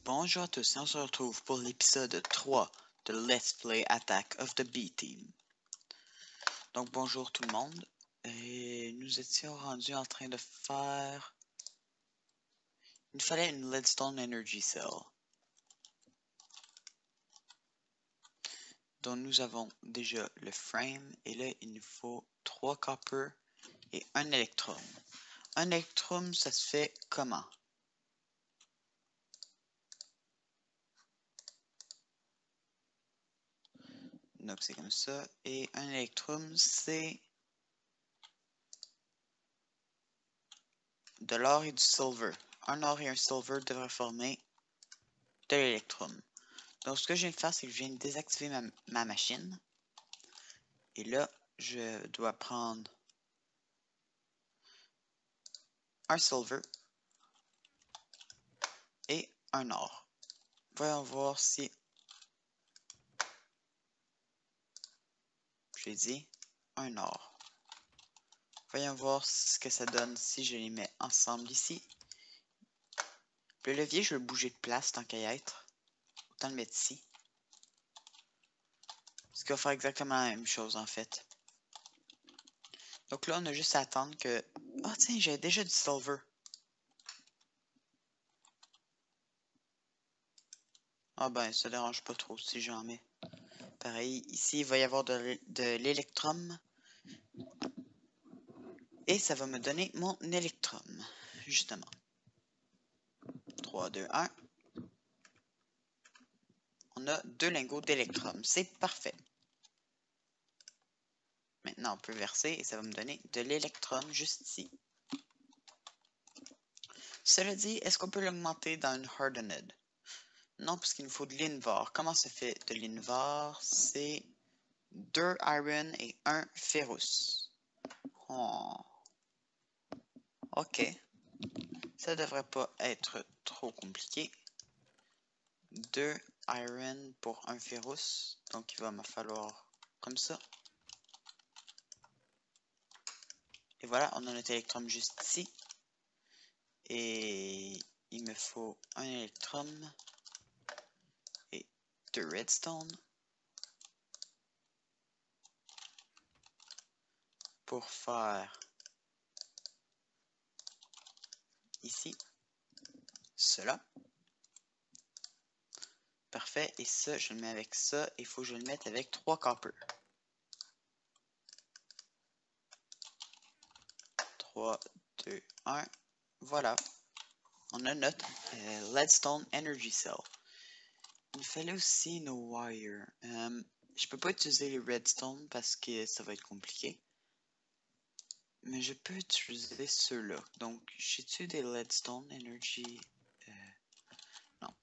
Bonjour à tous et on se retrouve pour l'épisode 3 de Let's Play Attack of the B-Team. Donc bonjour tout le monde, et nous étions rendus en train de faire... Il nous fallait une Leadstone Energy Cell. Donc nous avons déjà le frame, et là il nous faut 3 copper et 1 electrum. Un electrum ça se fait comment? Donc c'est comme ça, et un electrum c'est de l'or et du silver. Un or et un silver devraient former de l'électrum. Donc ce que je viens de faire, c'est que je viens de désactiver ma machine. Et là, je dois prendre un silver et un or. Voyons voir si... J'ai dit un or. Voyons voir ce que ça donne si je les mets ensemble ici. Le levier, je vais le bouger de place tant qu'à y être. Autant le mettre ici. Ce qui va faire exactement la même chose en fait. Donc là, on a juste à attendre que... Ah tiens, j'ai déjà du silver. Ah ben, ça dérange pas trop si j'en mets. Pareil, ici, il va y avoir de l'électrum. Et ça va me donner mon électrum, justement. 3, 2, 1. On a 2 lingots d'électrum. C'est parfait. Maintenant, on peut verser et ça va me donner de l'électrum juste ici. Cela dit, est-ce qu'on peut l'augmenter dans une hardened? Non, parce qu'il nous faut de l'invar. Comment ça fait de l'invar? C'est 2 iron et 1 ferrous. Oh. Ok. Ça devrait pas être trop compliqué. 2 iron pour 1 ferrous. Donc, il va me falloir comme ça. Et voilà, on a notre électrum juste ici. Et il me faut un électrum et 2 redstone pour faire ici cela. Parfait. Et ça, je le mets avec ça. Il faut que je le mette avec 3 copper. 3, 2, 1. Voilà. On a notre Leadstone Energy Cell. Il fallait aussi nos wires. Je peux pas utiliser les redstone parce que ça va être compliqué. Mais je peux utiliser ceux-là. Donc, j'ai-tu des Leadstone Energy? Non.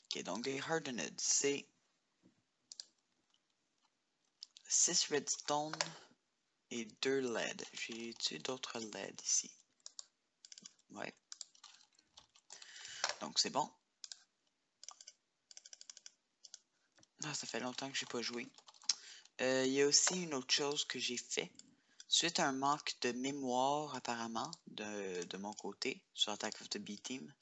Ok, donc des Hardened, c'est 6 redstone et 2 LED. J'ai-tu d'autres LED ici? Ouais. Donc, c'est bon. Ah, ça fait longtemps que j'ai pas joué. Il y a aussi une autre chose que j'ai fait. Suite à un manque de mémoire, apparemment, de mon côté, sur Attack of the B-Team,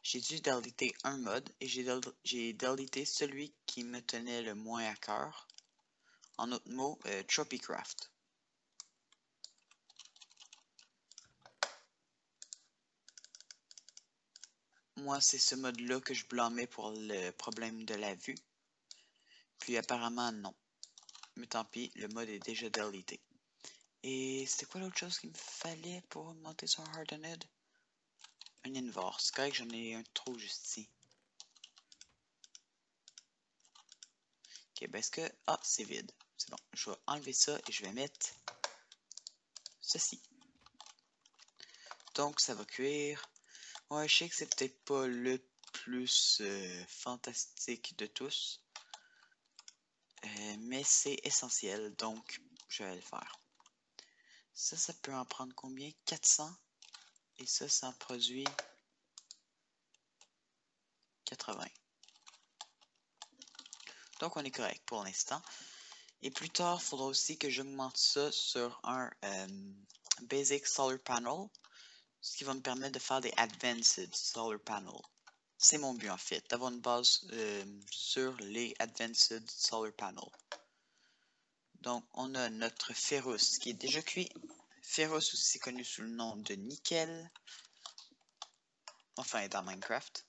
j'ai dû deleter un mode et j'ai deleté celui qui me tenait le moins à cœur. En autre mot, Tropycraft. Moi, c'est ce mode-là que je blâmais pour le problème de la vue. Puis apparemment, non. Mais tant pis, le mode est déjà deleté. Et c'était quoi l'autre chose qu'il me fallait pour augmenter son Hardened? Un invar. C'est correct, j'en ai un trop juste ici. Ok, ben est-ce que... Ah, c'est vide. C'est bon. Je vais enlever ça et je vais mettre ceci. Donc, ça va cuire. Ouais, je sais que c'est peut-être pas le plus fantastique de tous. Mais c'est essentiel, donc je vais le faire. Ça peut en prendre combien? 400. Et ça en produit 80. Donc, on est correct pour l'instant. Et plus tard, il faudra aussi que j'augmente ça sur un Basic Solar Panel. Ce qui va me permettre de faire des Advanced Solar Panel. C'est mon but en fait, d'avoir une base sur les Advanced Solar Panel. Donc, on a notre ferrous qui est déjà cuit. Ferrous aussi connu sous le nom de nickel. Enfin, dans Minecraft.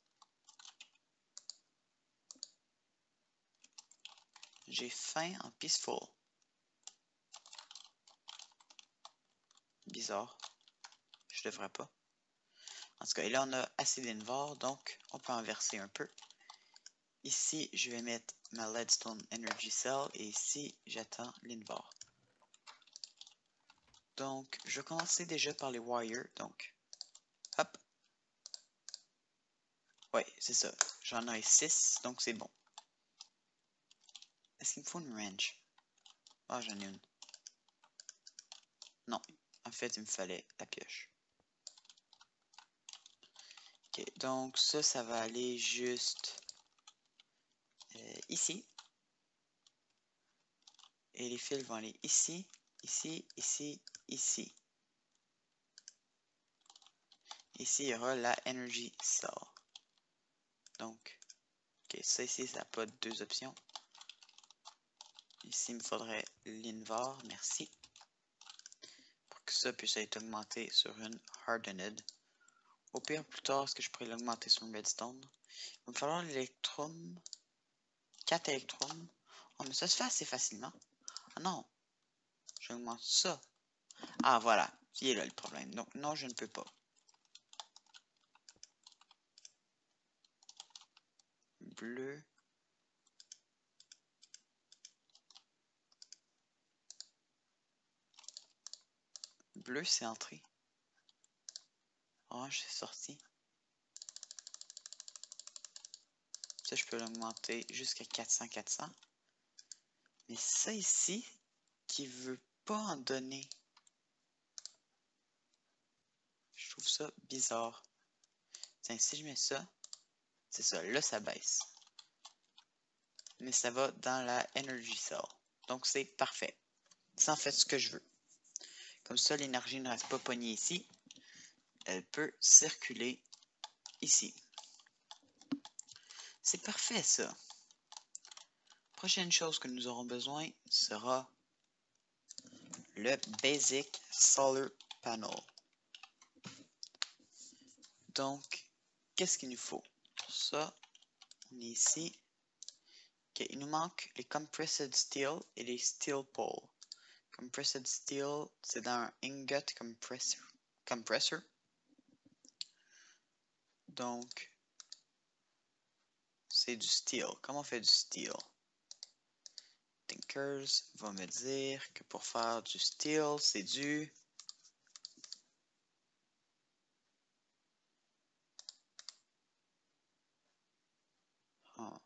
J'ai faim en peaceful. Bizarre. Je devrais pas. En tout cas, et là, on a assez d'invar, donc on peut en verser un peu. Ici, je vais mettre ma Leadstone Energy Cell et ici, j'attends l'invar. Donc, je vais commencer déjà par les wires. Donc, hop. Ouais, c'est ça. J'en ai 6, donc c'est bon. Est-ce qu'il me faut une wrench? Ah, j'en ai une. Non, en fait, il me fallait la pioche. Ok, donc ça va aller juste ici. Et les fils vont aller ici, ici, ici, ici. Ici, il y aura la Energy Cell. Donc, ok, ça ici, ça n'a pas deux options. Ici, il me faudrait l'invar, merci. Pour que ça puisse être augmenté sur une Hardened. Au pire, plus tard, est-ce que je pourrais l'augmenter sur une Redstone? Il va me falloir l'électrum. 4 électrums. Oh, mais ça se fait assez facilement. Ah non, j'augmente ça. Ah, voilà, il est là le problème. Donc, non, je ne peux pas. Bleu. Bleu, c'est entré. Orange, c'est sorti. Ça, je peux l'augmenter jusqu'à 400. Mais ça ici, qui veut pas en donner. Je trouve ça bizarre. Tiens, si je mets ça, c'est ça. Là, ça baisse. Mais ça va dans la Energy Cell. Donc, c'est parfait. C'est en fait ce que je veux. Comme ça, l'énergie ne reste pas pognée ici. Elle peut circuler ici. C'est parfait, ça. Prochaine chose que nous aurons besoin sera le Basic Solar Panel. Donc, qu'est-ce qu'il nous faut? Pour ça, on est ici. Okay, il nous manque les Compressed Steel et les Steel Pole. Compressed Steel, c'est dans un Ingot Compressor. Donc, c'est du steel. Comment on fait du steel? Tinkers va me dire que pour faire du steel, c'est du... Oh.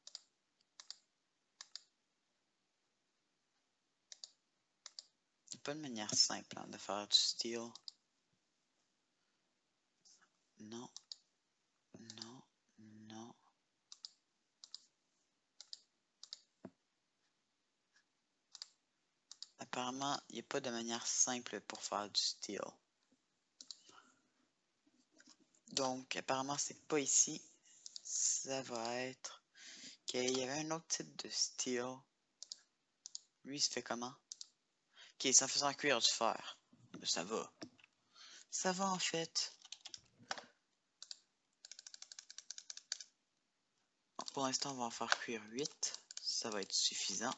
Il n'y a pas de manière simple hein, de faire du steel. Non. Non. Non. Apparemment, il n'y a pas de manière simple pour faire du steel. Donc, apparemment, c'est pas ici. Ça va être... Ok, il y avait un autre type de steel. Lui, il se fait comment? Ok, c'est en faisant cuire du fer. Ça va. Ça va en fait. Pour l'instant, on va en faire cuire 8. Ça va être suffisant.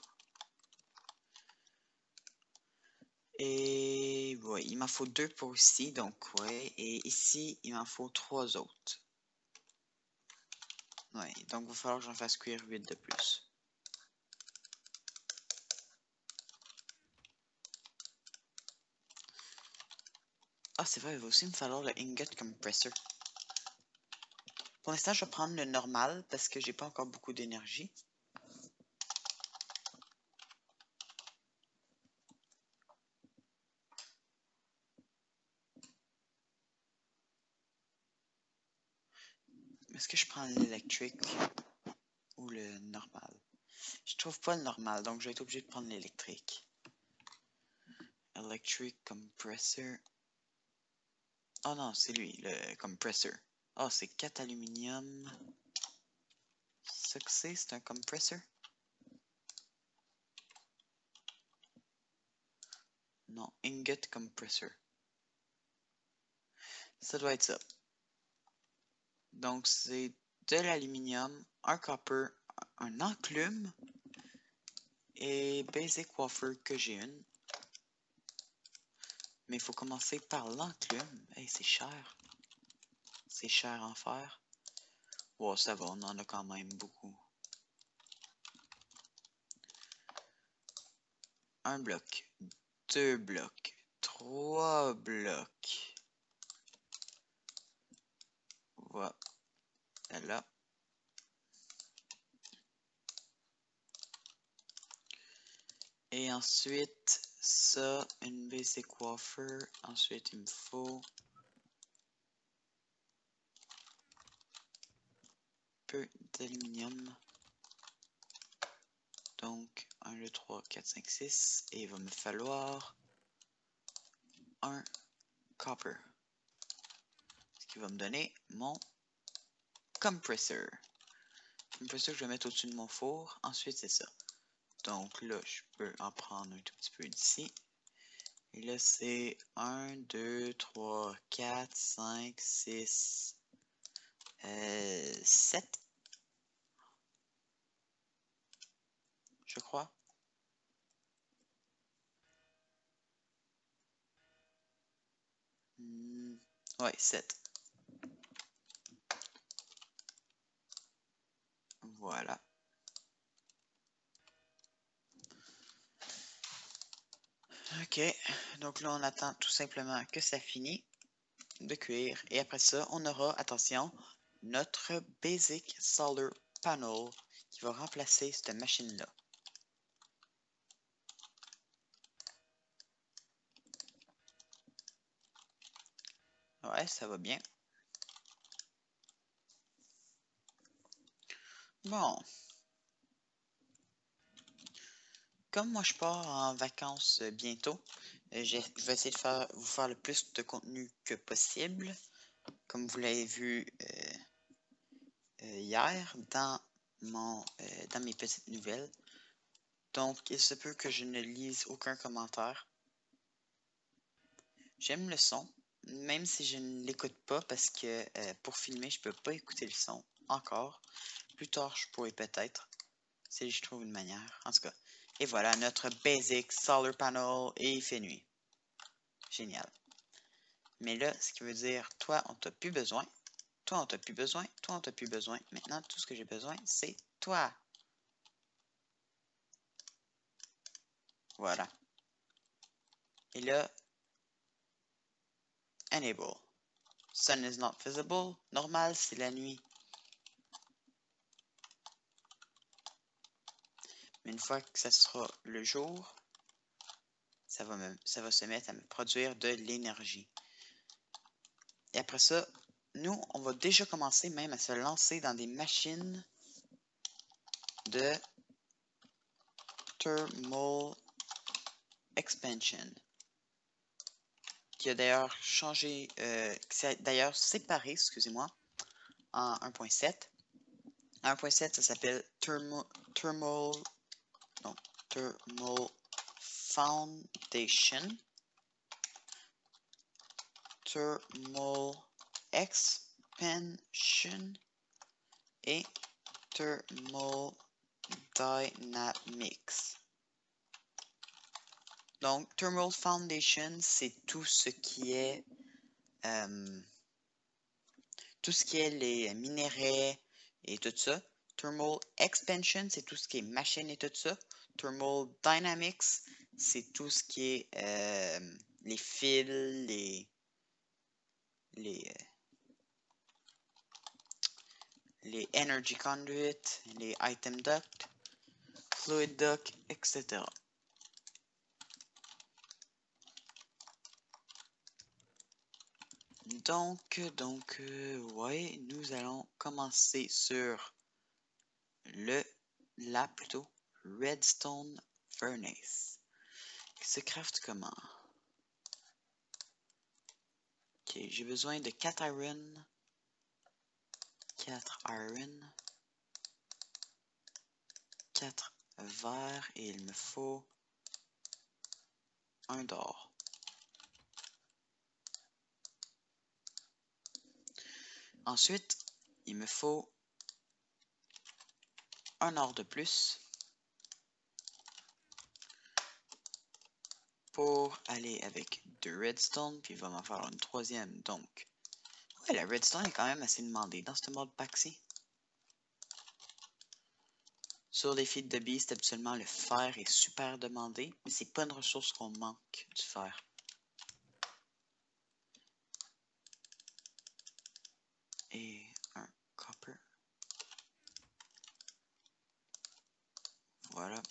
Et ouais, il m'en faut 2 pour ici, donc ouais. Et ici, il m'en faut 3 autres. Ouais, donc il va falloir que j'en fasse cuire 8 de plus. Ah, c'est vrai, il va aussi me falloir le Ingot Compressor. Pour l'instant, je vais prendre le normal parce que j'ai pas encore beaucoup d'énergie. Est-ce que je prends l'électrique ou le normal? Je trouve pas le normal, donc je vais être obligé de prendre l'électrique. Electric Compressor. Oh non, c'est lui, le compressor. Oh, c'est 4 aluminium. Ce que c'est un compressor? Non, ingot compressor. Ça doit être ça. Donc, c'est de l'aluminium, un copper, un enclume et basic wafer que j'ai une. Mais il faut commencer par l'enclume. Hey, c'est cher. C'est cher en fer. Wow, ça va, on en a quand même beaucoup. Un bloc, 2 blocs, 3 blocs. Voilà. Et ensuite, ça, une basic wafer. Ensuite, il me faut peu d'aluminium. Donc, 1, 2, 3, 4, 5, 6. Et il va me falloir un copper. Ce qui va me donner mon compressor. Compressor que je vais mettre au-dessus de mon four. Ensuite, c'est ça. Donc là, je peux en prendre un tout petit peu d'ici. Et là, c'est 1, 2, 3, 4, 5, 6, 7. Je crois. Ouais, 7. Voilà. Ok, donc là on attend tout simplement que ça finisse de cuire. Et après ça, on aura, attention, notre Basic Solar Panel qui va remplacer cette machine-là. Ouais, ça va bien. Bon. Comme moi je pars en vacances bientôt, je vais essayer de vous faire le plus de contenu que possible. Comme vous l'avez vu hier dans mes petites nouvelles. Donc, il se peut que je ne lise aucun commentaire. J'aime le son, même si je ne l'écoute pas parce que pour filmer, je peux pas écouter le son encore. Plus tard, je pourrais peut-être, si je trouve une manière. En tout cas. Et voilà, notre basic solar panel et il fait nuit. Génial. Mais là, ce qui veut dire, toi, on t'a plus besoin. Toi, on t'a plus besoin. Toi, on t'a plus besoin. Maintenant, tout ce que j'ai besoin, c'est toi. Voilà. Et là, enable. Sun is not visible. Normal, c'est la nuit. Mais une fois que ça sera le jour, ça va se mettre à me produire de l'énergie. Et après ça, nous, on va déjà commencer même à se lancer dans des machines de thermal expansion. Qui a d'ailleurs changé, qui a d'ailleurs séparé, excusez-moi, en 1.7. En 1.7, ça s'appelle thermal foundation, thermal expansion et thermal dynamics. Donc, thermal foundation, c'est tout ce qui est les minéraux et tout ça. Thermal expansion, c'est tout ce qui est machine et tout ça. Thermal dynamics, c'est tout ce qui est les fils, les energy conduit, les item duct, fluid duct, etc. Donc, ouais, nous allons commencer sur plutôt redstone furnace. Qui se craft comment? Ok, j'ai besoin de 4 iron. 4 iron. 4 verres et il me faut un d'or. Ensuite, il me faut un or de plus pour aller avec 2 redstone, puis il va m'en faire une troisième. Donc, ouais, la redstone est quand même assez demandée dans ce mode pack-ci. Sur les feeds de beast, habituellement, le fer est super demandé, mais c'est pas une ressource qu'on manque du fer. Et un copper. Voilà.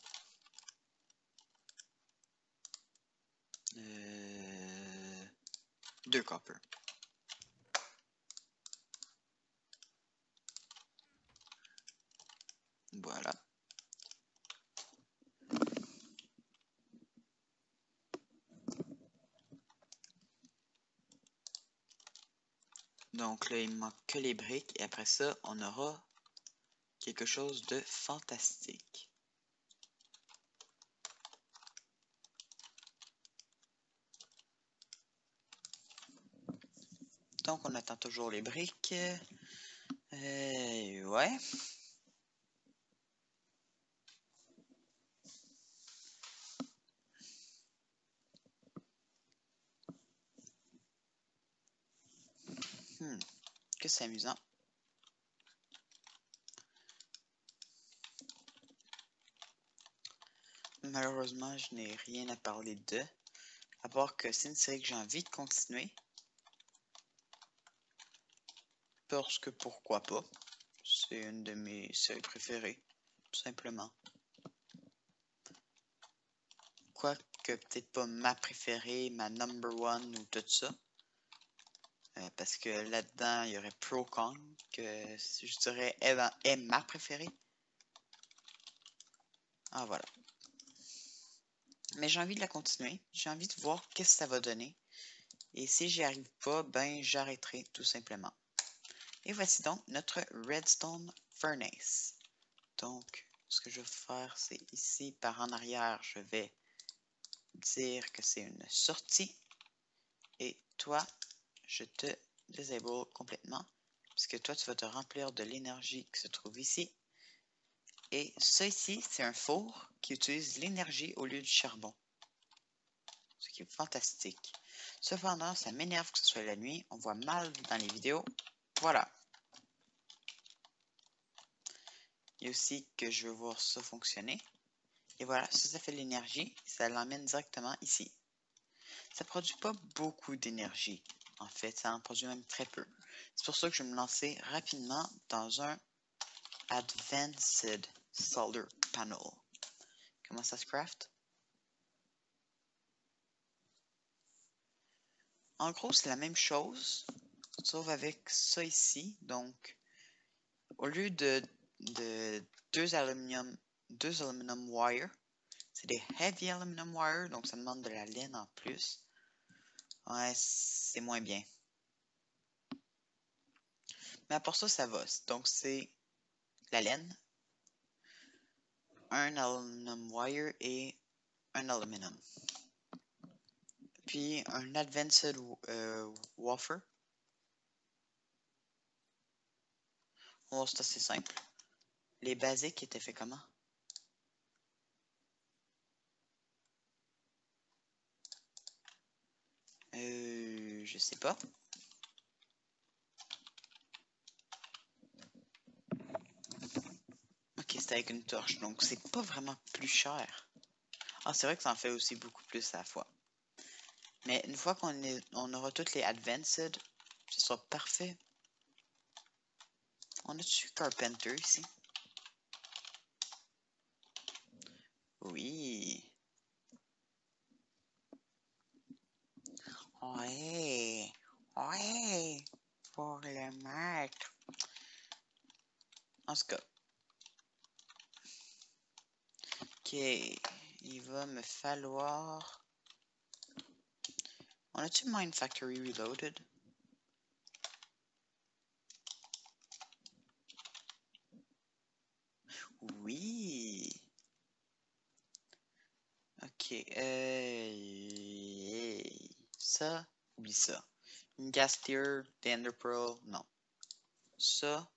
2 copper. Voilà. Donc là, il me manque que les briques et après ça, on aura quelque chose de fantastique. Donc, on attend toujours les briques. Ouais. Que c'est amusant. Malheureusement, je n'ai rien à parler de. À part que c'est une série que j'ai envie de continuer. Parce que pourquoi pas. C'est une de mes séries préférées. Tout simplement. Quoique peut-être pas ma préférée, ma number one ou tout ça. Parce que là-dedans, il y aurait Pro-Kong, que je dirais est ma préférée. Ah voilà. Mais j'ai envie de la continuer. J'ai envie de voir qu'est-ce que ça va donner. Et si j'y arrive pas, ben j'arrêterai tout simplement. Et voici donc notre Redstone Furnace. Donc, ce que je vais faire, c'est ici, par en arrière, je vais dire que c'est une sortie. Et toi, je te disable complètement. Puisque toi, tu vas te remplir de l'énergie qui se trouve ici. Et ça ici, c'est un four qui utilise l'énergie au lieu du charbon. Ce qui est fantastique. Cependant, ça m'énerve que ce soit la nuit. On voit mal dans les vidéos. Voilà. Il y a aussi que je veux voir ça fonctionner. Et voilà, ça fait de l'énergie. Ça l'emmène directement ici. Ça ne produit pas beaucoup d'énergie. En fait, ça en produit même très peu. C'est pour ça que je vais me lancer rapidement dans un Advanced Solar Panel. Comment ça se craft? En gros, c'est la même chose, sauf avec ça ici. Donc, au lieu de deux aluminum wire, c'est des heavy aluminum wire, donc ça demande de la laine en plus. Ouais, c'est moins bien. Mais pour ça, ça va. Donc, c'est la laine, un aluminum wire et un aluminum. Puis, un advanced wafer. Oh, c'est assez simple. Les basiques étaient faits comment? Je sais pas. Ok, c'est avec une torche, donc c'est pas vraiment plus cher. Ah, c'est vrai que ça en fait aussi beaucoup plus à la fois. Mais une fois on aura toutes les advanced, ce sera parfait. On a-tu Carpenter ici? Oui. Ouais. Ouais. Pour le maître. En tout cas. Ok. Il va me falloir... On a-tu Mine Factory Reloaded? Oui. Ça, oublie ça. Une gas tier, des Ender Pearl, non. Ça.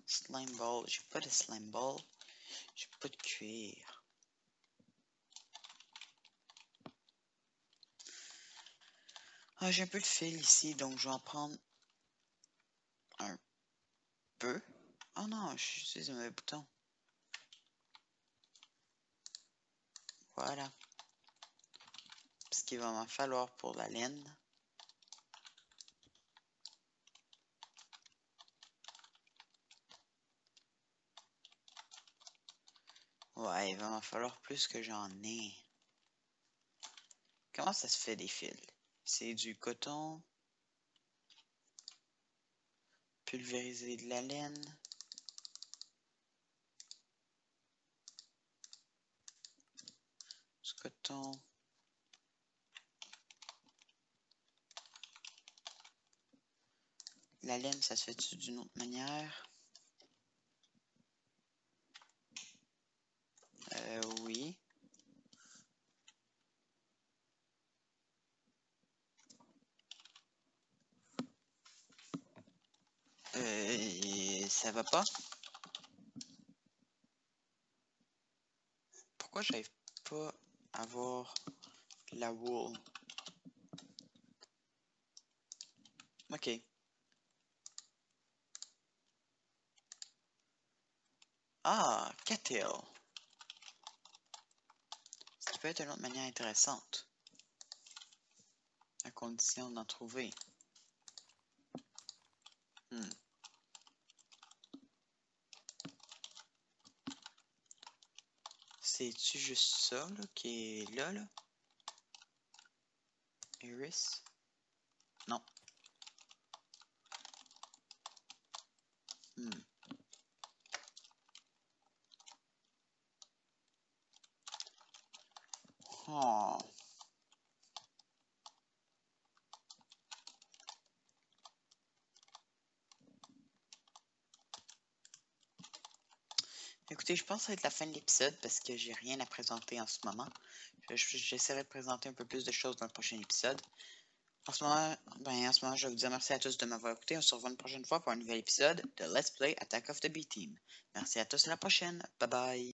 Slime ball, j'ai pas de slime ball. J'ai pas de cuir. Ah, j'ai un peu de fil ici, donc je vais en prendre un peu. Oh non, j'utilise un mauvais bouton. Voilà. Parce qu'il va m'en falloir pour la laine. Ouais, il va m'en falloir plus que j'en ai. Comment ça se fait des fils? C'est du coton. Pulvériser de la laine. Du coton. La laine, ça se fait d'une autre manière? Oui. Ça va pas? Pourquoi j'arrive pas à avoir la wool? Ok. Ah, cattail. Ça peut être une autre manière intéressante. À condition d'en trouver. C'est-tu juste ça, là, qui est là, là? Iris? Non. Oh. Écoutez, je pense que ça va être la fin de l'épisode parce que j'ai rien à présenter en ce moment. J'essaierai de présenter un peu plus de choses dans le prochain épisode. En ce moment, je vais vous dire merci à tous de m'avoir écouté. On se revoit une prochaine fois pour un nouvel épisode de Let's Play Attack of the B-Team. Merci à tous, à la prochaine. Bye bye.